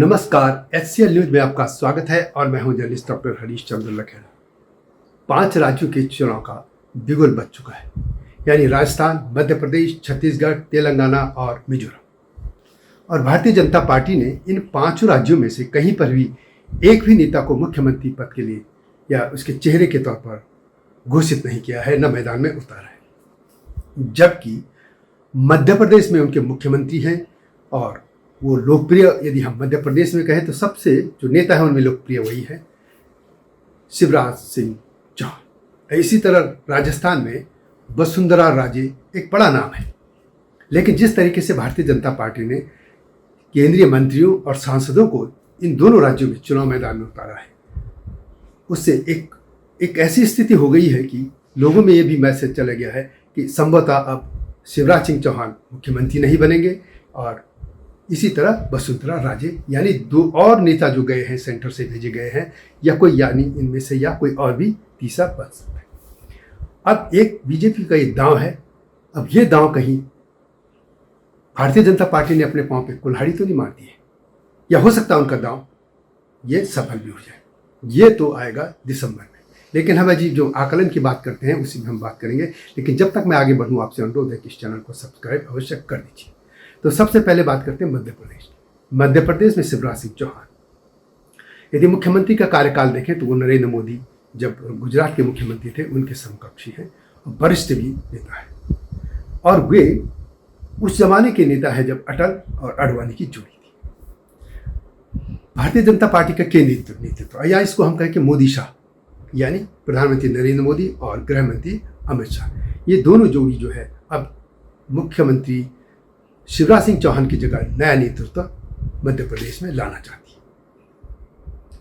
नमस्कार, HCL news में आपका स्वागत है और मैं हूं जर्नलिस्ट डॉक्टर हरीश चंद्र लखेड़ा। 5 राज्यों के चुनाव का बिगुल बज चुका है, यानी राजस्थान, मध्य प्रदेश, छत्तीसगढ़, तेलंगाना और मिजोरम। और भारतीय जनता पार्टी ने इन 5 राज्यों में से कहीं पर भी एक भी नेता को मुख्यमंत्री पद के लिए या उसके चेहरे के तौर पर घोषित नहीं किया है, न मैदान में उतारा है। जबकि मध्य प्रदेश में उनके मुख्यमंत्री हैं और वो लोकप्रिय, यदि हम मध्य प्रदेश में कहें तो सबसे जो नेता है उनमें लोकप्रिय वही है शिवराज सिंह चौहान। इसी तरह राजस्थान में वसुंधरा राजे एक बड़ा नाम है, लेकिन जिस तरीके से भारतीय जनता पार्टी ने केंद्रीय मंत्रियों और सांसदों को इन दोनों राज्यों में चुनाव मैदान में उतारा है, उससे एक ऐसी स्थिति हो गई है कि लोगों में ये भी मैसेज चला गया है कि संभवतः अब शिवराज सिंह चौहान मुख्यमंत्री नहीं बनेंगे और इसी तरह वसुंधरा राजे यानी 2 और नेता जो गए हैं, सेंटर से भेजे गए हैं, या कोई, यानी इनमें से या कोई और भी तीसरा बन सकता है। अब एक बीजेपी का ये दांव है। अब ये दांव कहीं भारतीय जनता पार्टी ने अपने पांव पे कुल्हाड़ी तो नहीं मार दी है, या हो सकता है उनका दांव ये सफल भी हो जाए। ये तो आएगा दिसंबर में, लेकिन हम अजीब जो आकलन की बात करते हैं उसी में हम बात करेंगे। लेकिन जब तक मैं आगे बढ़ूँ, आपसे अनुरोध है कि इस चैनल को सब्सक्राइब अवश्य कर दीजिए। तो सबसे पहले बात करते हैं मध्य प्रदेश। मध्य प्रदेश में शिवराज सिंह चौहान, यदि मुख्यमंत्री का कार्यकाल देखें तो वो नरेंद्र मोदी जब गुजरात के मुख्यमंत्री थे उनके समकक्षी हैं और वरिष्ठ भी नेता है। और वे उस जमाने के नेता है जब अटल और आडवाणी की जोड़ी थी। भारतीय जनता पार्टी का केंद्रीय नेतृत्व, या इसको हम कहें कि मोदी शाह, यानी प्रधानमंत्री नरेंद्र मोदी और गृह मंत्री अमित शाह, ये दोनों जोड़ी जो है अब मुख्यमंत्री शिवराज सिंह चौहान की जगह नया नेतृत्व मध्य प्रदेश में लाना चाहती है।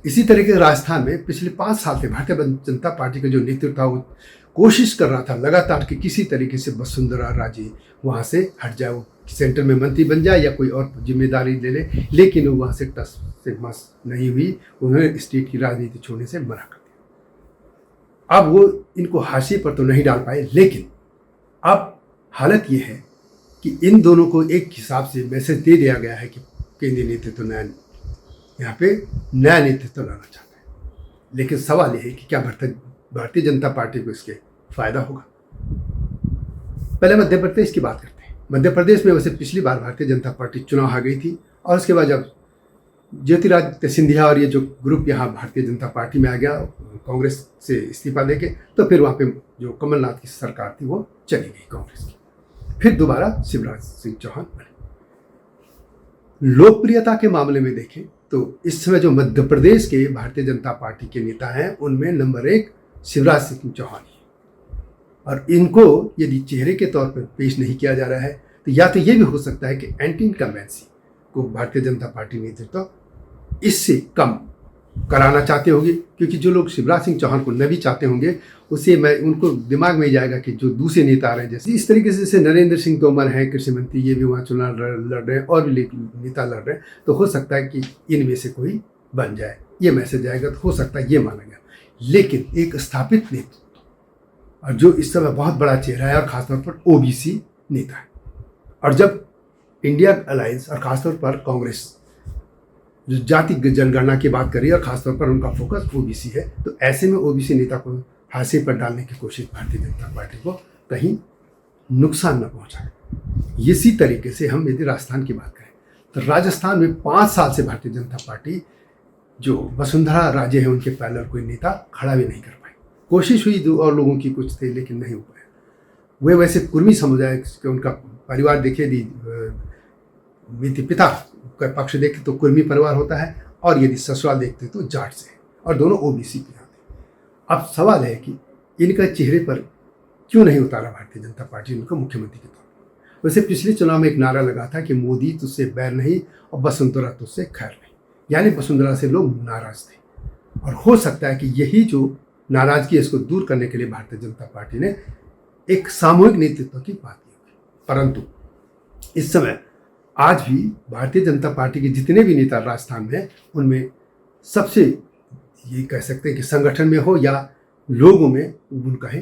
इसी तरह के राजस्थान में पिछले 5 साल से भारतीय जनता पार्टी का जो नेतृत्व था वो कोशिश कर रहा था लगातार कि किसी तरीके से वसुंधरा राजे वहाँ से हट जाए, वो सेंटर में मंत्री बन जाए या कोई और जिम्मेदारी ले ले, लेकिन वो वहाँ से टस से मस नहीं हुई। उन्होंने स्टेट की राजनीति छोड़ने से मना कर दिया। अब वो इनको हाशिए पर तो नहीं डाल पाए, लेकिन अब हालत ये है कि इन दोनों को एक हिसाब से मैसेज दे दिया गया है कि केंद्रीय नेतृत्व यहाँ पे नया नेतृत्व लाना चाहता है। लेकिन सवाल यह है कि क्या भारतीय जनता पार्टी को इसके फायदा होगा। पहले मध्य प्रदेश की बात करते हैं। मध्य प्रदेश में वैसे पिछली बार भारतीय जनता पार्टी चुनाव हार गई थी और उसके बाद जब ज्योतिरादित्य सिंधिया और ये जो ग्रुप यहाँ भारतीय जनता पार्टी में आ गया कांग्रेस से इस्तीफा देके, तो फिर वहाँ पे जो कमलनाथ की सरकार थी वो चली गई कांग्रेस की। फिर दोबारा शिवराज सिंह चौहान बने। लोकप्रियता के मामले में देखें तो इस समय जो मध्य प्रदेश के भारतीय जनता पार्टी के नेता हैं उनमें नंबर 1 शिवराज सिंह चौहान ही। और इनको यदि चेहरे के तौर पर पेश नहीं किया जा रहा है तो या तो ये भी हो सकता है कि एंटी इनकम्बेंसी को भारतीय जनता पार्टी नेतृत्व इससे कम कराना चाहते होंगे, क्योंकि जो लोग शिवराज सिंह चौहान को न भी चाहते होंगे उससे उनको दिमाग में जाएगा कि जो दूसरे नेता आ रहे हैं, जैसे इस तरीके से जैसे नरेंद्र सिंह तोमर हैं कृषि मंत्री, ये भी वहाँ चुनाव लड़ रहे हैं और भी नेता लड़ रहे हैं, तो हो सकता है कि इनमें से कोई बन जाए, ये मैसेज आएगा, तो हो सकता है ये माना गया। लेकिन एक स्थापित नेतृत्व और जो इस समय बहुत बड़ा चेहरा है और खासतौर पर ओबीसी नेता है, और जब इंडिया अलायंस और खासतौर पर कांग्रेस जो जाति जनगणना की बात करी और खासतौर पर उनका फोकस ओबीसी है, तो ऐसे में ओबीसी नेता को हाशिए पर डालने की कोशिश भारतीय जनता पार्टी को कहीं नुकसान न पहुंचाए। इसी तरीके से हम यदि राजस्थान की बात करें तो राजस्थान में 5 साल से भारतीय जनता पार्टी जो वसुंधरा राजे हैं उनके पैनल कोई नेता खड़ा भी नहीं कर पाई। कोशिश हुई 2 और लोगों की कुछ थे, लेकिन नहीं हो पाया। वे वैसे कुर्मी समुदाय के उनका परिवार देखे, यदि पिता का पक्ष देखे तो कुर्मी परिवार होता है और यदि ससुराल देखते तो जाट से, और दोनों ओबीसी के आते। अब सवाल है कि इनका चेहरे पर क्यों नहीं उतारा भारतीय जनता पार्टी उनको मुख्यमंत्री के तौर पर। वैसे पिछले चुनाव में एक नारा लगा था कि मोदी तुझसे बैर नहीं और वसुंधरा तुझसे खैर नहीं, यानी वसुंधरा से लोग नाराज थे। और हो सकता है कि यही जो नाराजगी है इसको दूर करने के लिए भारतीय जनता पार्टी ने एक सामूहिक नेतृत्व की बात की। परंतु इस समय आज भी भारतीय जनता पार्टी के जितने भी नेता राजस्थान में हैं उनमें सबसे ये कह सकते हैं कि संगठन में हो या लोगों में उनका ही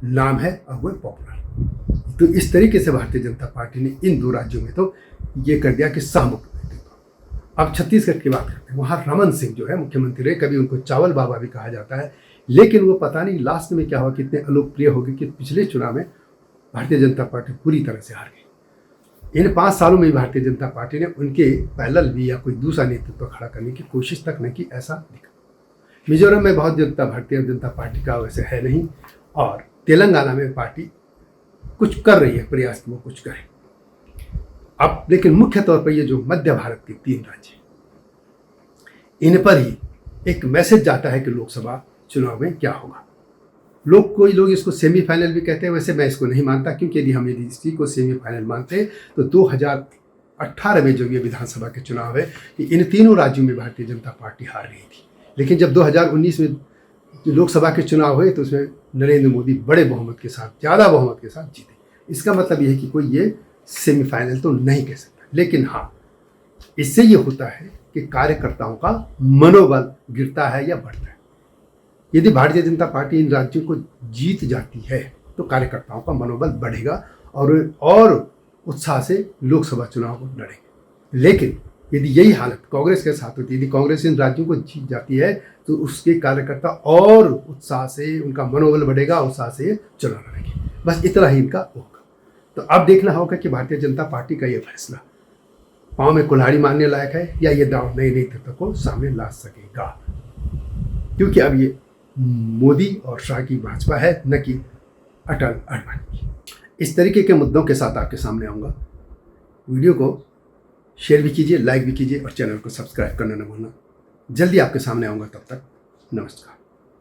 नाम है और वो पॉपुलर। तो इस तरीके से भारतीय जनता पार्टी ने इन 2 राज्यों में तो ये कर दिया कि सामूहिक नेतृत्व। अब छत्तीसगढ़ की बात करते हैं। वहाँ रमन सिंह जो है मुख्यमंत्री रहे, कभी उनको चावल बाबा भी कहा जाता है, लेकिन वो पता नहीं लास्ट में क्या हुआ, कितने अलोकप्रिय हो गए कि पिछले चुनाव में भारतीय जनता पार्टी पूरी तरह से हार गई। इन 5 सालों में भारतीय जनता पार्टी ने उनके पैरेलल भी या कोई दूसरा नेतृत्व खड़ा करने की कोशिश तक नहीं की, ऐसा दिखा। मिजोरम में भारतीय जनता पार्टी का वैसे है नहीं, और तेलंगाना में पार्टी कुछ कर रही है, प्रयास कि वो कुछ करे। अब लेकिन मुख्य तौर पर ये जो मध्य भारत के 3 राज्य, इन पर ही एक मैसेज जाता है कि लोकसभा चुनाव में क्या होगा। कोई लोग इसको सेमीफाइनल भी कहते हैं, वैसे मैं इसको नहीं मानता, क्योंकि यदि इसी को सेमीफाइनल मानते तो 2018 में जो ये विधानसभा के चुनाव है, इन तीनों राज्यों में भारतीय जनता पार्टी हार रही थी। लेकिन जब 2019 में लोकसभा के चुनाव हुए तो उसमें नरेंद्र मोदी बड़े बहुमत के साथ, ज़्यादा बहुमत के साथ जीते। इसका मतलब यह है कि कोई ये सेमीफाइनल तो नहीं कह सकता, लेकिन हाँ, इससे ये होता है कि कार्यकर्ताओं का मनोबल गिरता है या बढ़ता है। यदि भारतीय जनता पार्टी इन राज्यों को जीत जाती है तो कार्यकर्ताओं का मनोबल बढ़ेगा और उत्साह से लोकसभा चुनाव को लड़ेंगे। लेकिन यदि यही हालत कांग्रेस के साथ होती है, यदि कांग्रेस इन राज्यों को जीत जाती है तो उसके कार्यकर्ता और उत्साह से, उनका मनोबल बढ़ेगा, उत्साह से चुनाव लड़ेंगे। बस इतना ही इनका होगा। तो अब देखना होगा कि भारतीय जनता पार्टी का ये फैसला पाँव में कुल्हाड़ी मारने लायक है या ये दांव नए नेतृत्व को सामने ला सकेगा, क्योंकि अब ये मोदी और शाह की भाजपा है, न कि अटल अडवाणी की। इस तरीके के मुद्दों के साथ आपके सामने आऊँगा। वीडियो को शेयर भी कीजिए, लाइक भी कीजिए और चैनल को सब्सक्राइब करना न भूलना। जल्दी आपके सामने आऊँगा, तब तक नमस्कार।